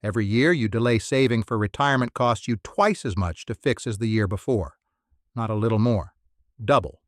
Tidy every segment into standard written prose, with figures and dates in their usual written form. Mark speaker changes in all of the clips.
Speaker 1: Every year you delay saving for retirement costs you twice as much to fix as the year before. Not a little more. Double.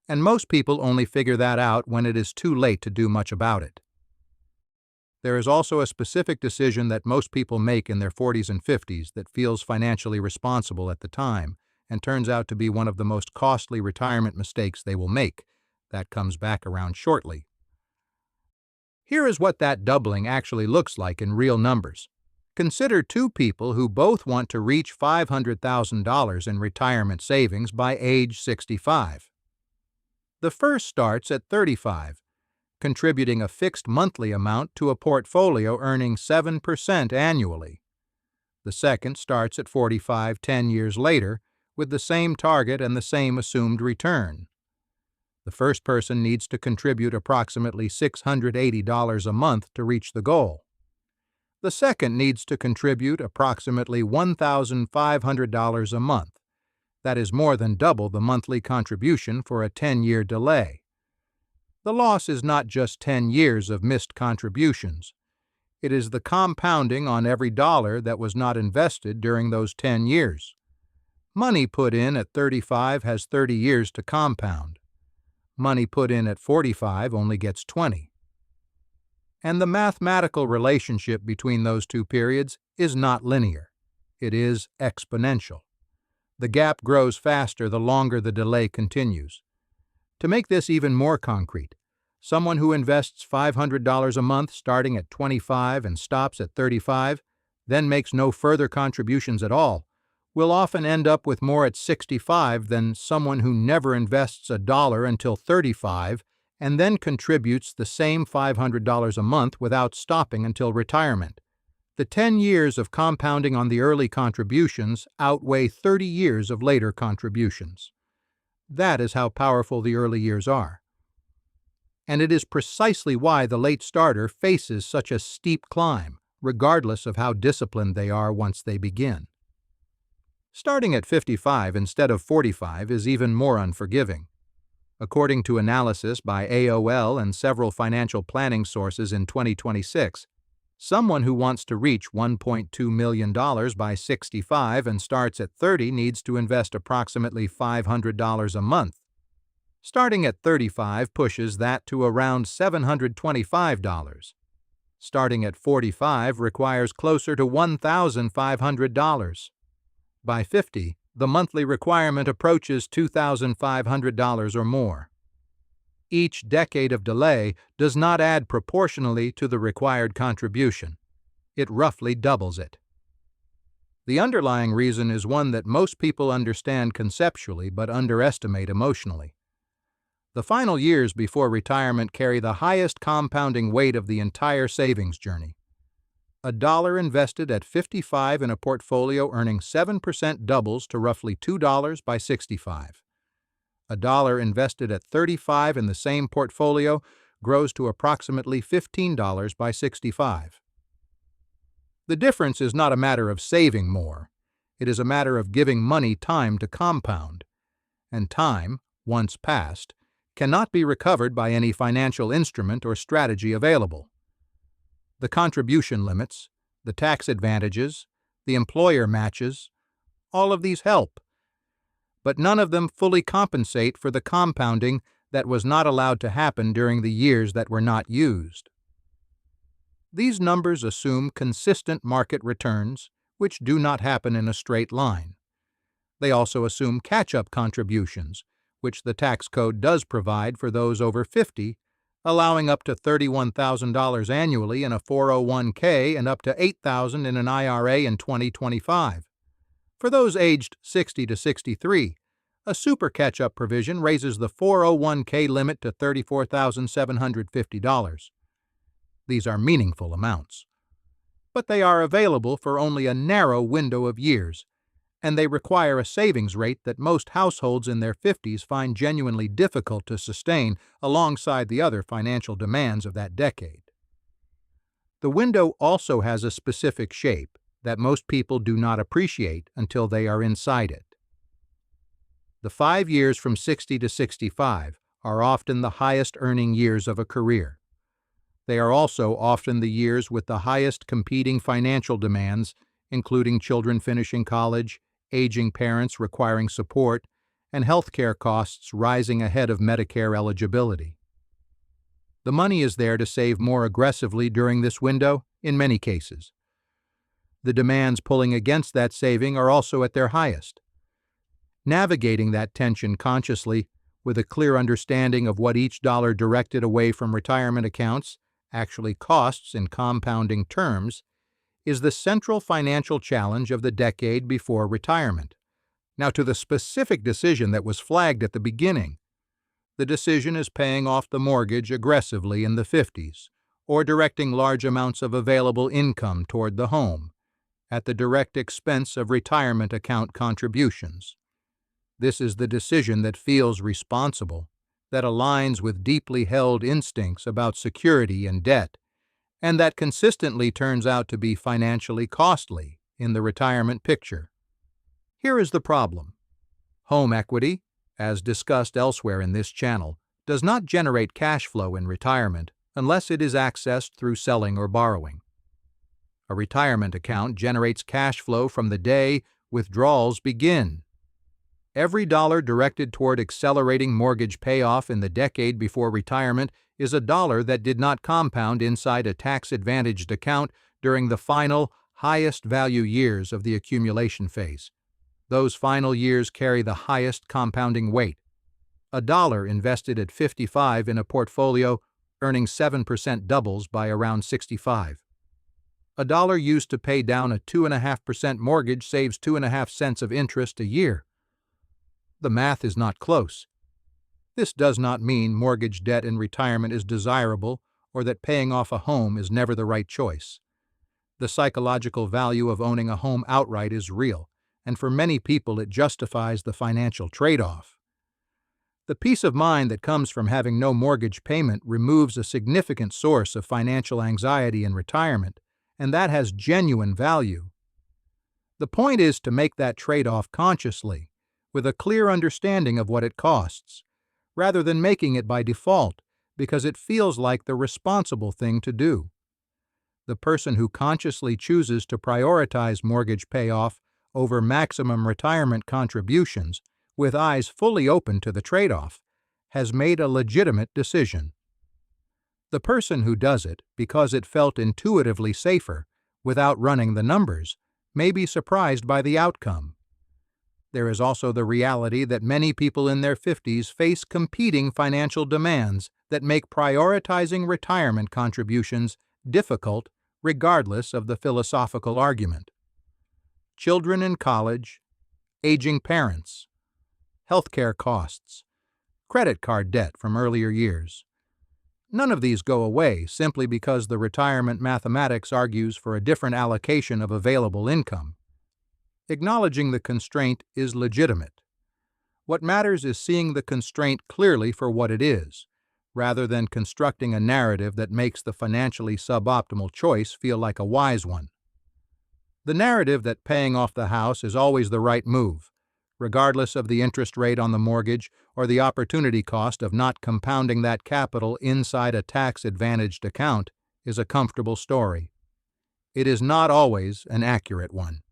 Speaker 1: And most people only figure that out when it is too late to do much about it. There is also a specific decision that most people make in their 40s and 50s that feels financially responsible at the time and turns out to be one of the most costly retirement mistakes they will make. That comes back around shortly. Here is what that doubling actually looks like in real numbers. Consider two people who both want to reach $500,000 in retirement savings by age 65. The first starts at 35, contributing a fixed monthly amount to a portfolio earning 7% annually. The second starts at 45 10 years later with the same target and the same assumed return. The first person needs to contribute approximately $680 a month to reach the goal. The second needs to contribute approximately $1,500 a month. That is more than double the monthly contribution for a 10-year delay. The loss is not just 10 years of missed contributions. It is the compounding on every dollar that was not invested during those 10 years. Money put in at 35 has 30 years to compound. Money put in at 45 only gets 20. And the mathematical relationship between those two periods is not linear. It is exponential. The gap grows faster the longer the delay continues. To make this even more concrete, someone who invests $500 a month starting at 25 and stops at 35, then makes no further contributions at all, will often end up with more at 65 than someone who never invests a dollar until 35 and then contributes the same $500 a month without stopping until retirement. The 10 years of compounding on the early contributions outweigh 30 years of later contributions. That is how powerful the early years are. And it is precisely why the late starter faces such a steep climb, regardless of how disciplined they are once they begin. Starting at 55 instead of 45 is even more unforgiving. According to analysis by AOL and several financial planning sources in 2026, someone who wants to reach $1.2 million by 65 and starts at 30 needs to invest approximately $500 a month. Starting at 35 pushes that to around $725. Starting at 45 requires closer to $1,500. By 50, the monthly requirement approaches $2,500 or more. Each decade of delay does not add proportionally to the required contribution. It roughly doubles it. The underlying reason is one that most people understand conceptually but underestimate emotionally. The final years before retirement carry the highest compounding weight of the entire savings journey. A dollar invested at 55 in a portfolio earning 7% doubles to roughly $2 by 65. A dollar invested at 35 in the same portfolio grows to approximately $15 by 65. The difference is not a matter of saving more. It is a matter of giving money time to compound. And time, once passed, cannot be recovered by any financial instrument or strategy available. The contribution limits, the tax advantages, the employer matches, all of these help. But none of them fully compensate for the compounding that was not allowed to happen during the years that were not used. These numbers assume consistent market returns, which do not happen in a straight line. They also assume catch-up contributions, which the tax code does provide for those over 50, allowing up to $31,000 annually in a 401k and up to $8,000 in an IRA in 2025. For those aged 60 to 63, a super catch-up provision raises the 401k limit to $34,750. These are meaningful amounts. But they are available for only a narrow window of years, and they require a savings rate that most households in their 50s find genuinely difficult to sustain alongside the other financial demands of that decade. The window also has a specific shape that most people do not appreciate until they are inside it. The 5 years from 60 to 65 are often the highest earning years of a career. They are also often the years with the highest competing financial demands, including children finishing college, aging parents requiring support, and healthcare costs rising ahead of Medicare eligibility. The money is there to save more aggressively during this window, in many cases. The demands pulling against that saving are also at their highest. Navigating that tension consciously, with a clear understanding of what each dollar directed away from retirement accounts actually costs in compounding terms, is the central financial challenge of the decade before retirement. Now, to the specific decision that was flagged at the beginning. The decision is paying off the mortgage aggressively in the 50s, or directing large amounts of available income toward the home, at the direct expense of retirement account contributions. This is the decision that feels responsible, that aligns with deeply held instincts about security and debt, and that consistently turns out to be financially costly in the retirement picture. Here is the problem. Home equity, as discussed elsewhere in this channel, does not generate cash flow in retirement unless it is accessed through selling or borrowing. A retirement account generates cash flow from the day withdrawals begin. Every dollar directed toward accelerating mortgage payoff in the decade before retirement is a dollar that did not compound inside a tax-advantaged account during the final, highest value years of the accumulation phase. Those final years carry the highest compounding weight. A dollar invested at 55 in a portfolio earning 7% doubles by around 65. A dollar used to pay down a 2.5% mortgage saves 2.5 cents of interest a year. The math is not close. This does not mean mortgage debt in retirement is desirable or that paying off a home is never the right choice. The psychological value of owning a home outright is real, and for many people it justifies the financial trade-off. The peace of mind that comes from having no mortgage payment removes a significant source of financial anxiety in retirement, and that has genuine value. The point is to make that trade-off consciously, with a clear understanding of what it costs, rather than making it by default because it feels like the responsible thing to do. The person who consciously chooses to prioritize mortgage payoff over maximum retirement contributions, with eyes fully open to the trade-off, has made a legitimate decision. The person who does it because it felt intuitively safer, without running the numbers, may be surprised by the outcome. There is also the reality that many people in their 50s face competing financial demands that make prioritizing retirement contributions difficult regardless of the philosophical argument. Children in college, aging parents, healthcare costs, credit card debt from earlier years. None of these go away simply because the retirement mathematics argues for a different allocation of available income. Acknowledging the constraint is legitimate. What matters is seeing the constraint clearly for what it is, rather than constructing a narrative that makes the financially suboptimal choice feel like a wise one. The narrative that paying off the house is always the right move, regardless of the interest rate on the mortgage or the opportunity cost of not compounding that capital inside a tax-advantaged account, is a comfortable story. It is not always an accurate one.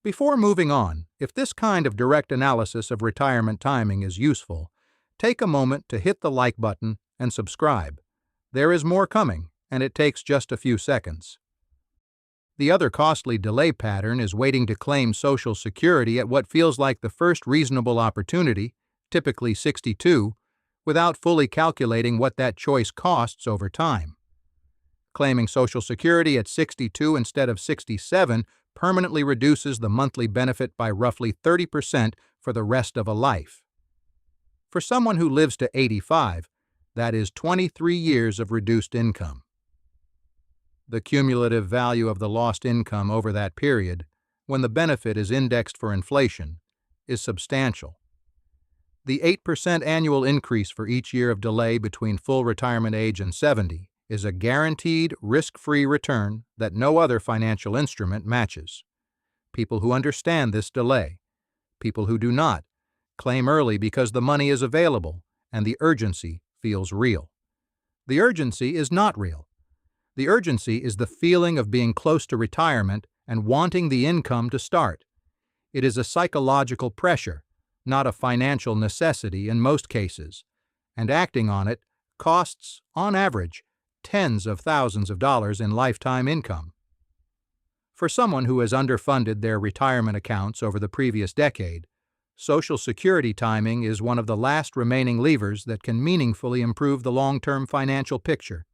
Speaker 1: Before moving on, if this kind of direct analysis of retirement timing is useful, take a moment to hit the like button and subscribe. There is more coming, and it takes just a few seconds. The other costly delay pattern is waiting to claim Social Security at what feels like the first reasonable opportunity, typically 62, without fully calculating what that choice costs over time. Claiming Social Security at 62 instead of 67 permanently reduces the monthly benefit by roughly 30% for the rest of a life. For someone who lives to 85, that is 23 years of reduced income. The cumulative value of the lost income over that period, when the benefit is indexed for inflation, is substantial. The 8% annual increase for each year of delay between full retirement age and 70 is a guaranteed, risk-free return that no other financial instrument matches. People who understand this delay, people who do not, claim early because the money is available and the urgency feels real. The urgency is not real. The urgency is the feeling of being close to retirement and wanting the income to start. It is a psychological pressure, not a financial necessity in most cases, and acting on it costs, on average, tens of thousands of dollars in lifetime income. For someone who has underfunded their retirement accounts over the previous decade, Social Security timing is one of the last remaining levers that can meaningfully improve the long-term financial picture.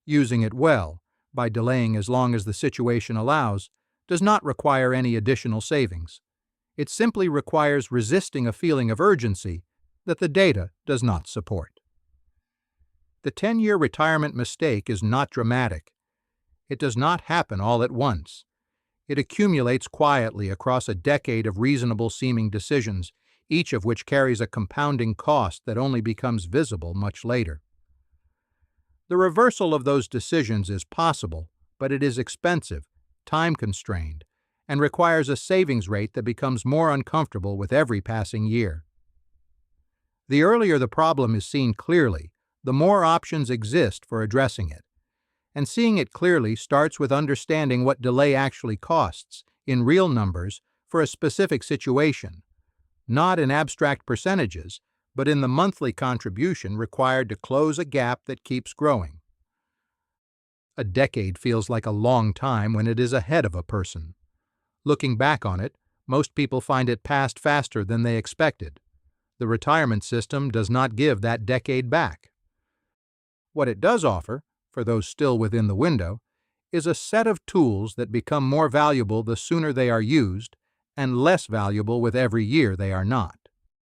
Speaker 1: Using it well, by delaying as long as the situation allows, does not require any additional savings. It simply requires resisting a feeling of urgency that the data does not support. The 10-year retirement mistake is not dramatic. It does not happen all at once. It accumulates quietly across a decade of reasonable-seeming decisions, each of which carries a compounding cost that only becomes visible much later. The reversal of those decisions is possible, but it is expensive, time-constrained, and requires a savings rate that becomes more uncomfortable with every passing year. The earlier the problem is seen clearly, the more options exist for addressing it. And seeing it clearly starts with understanding what delay actually costs, in real numbers, for a specific situation, not in abstract percentages, but in the monthly contribution required to close a gap that keeps growing. A decade feels like a long time when it is ahead of a person. Looking back on it, most people find it passed faster than they expected. The retirement system does not give that decade back. What it does offer, for those still within the window, is a set of tools that become more valuable the sooner they are used and less valuable with every year they are not.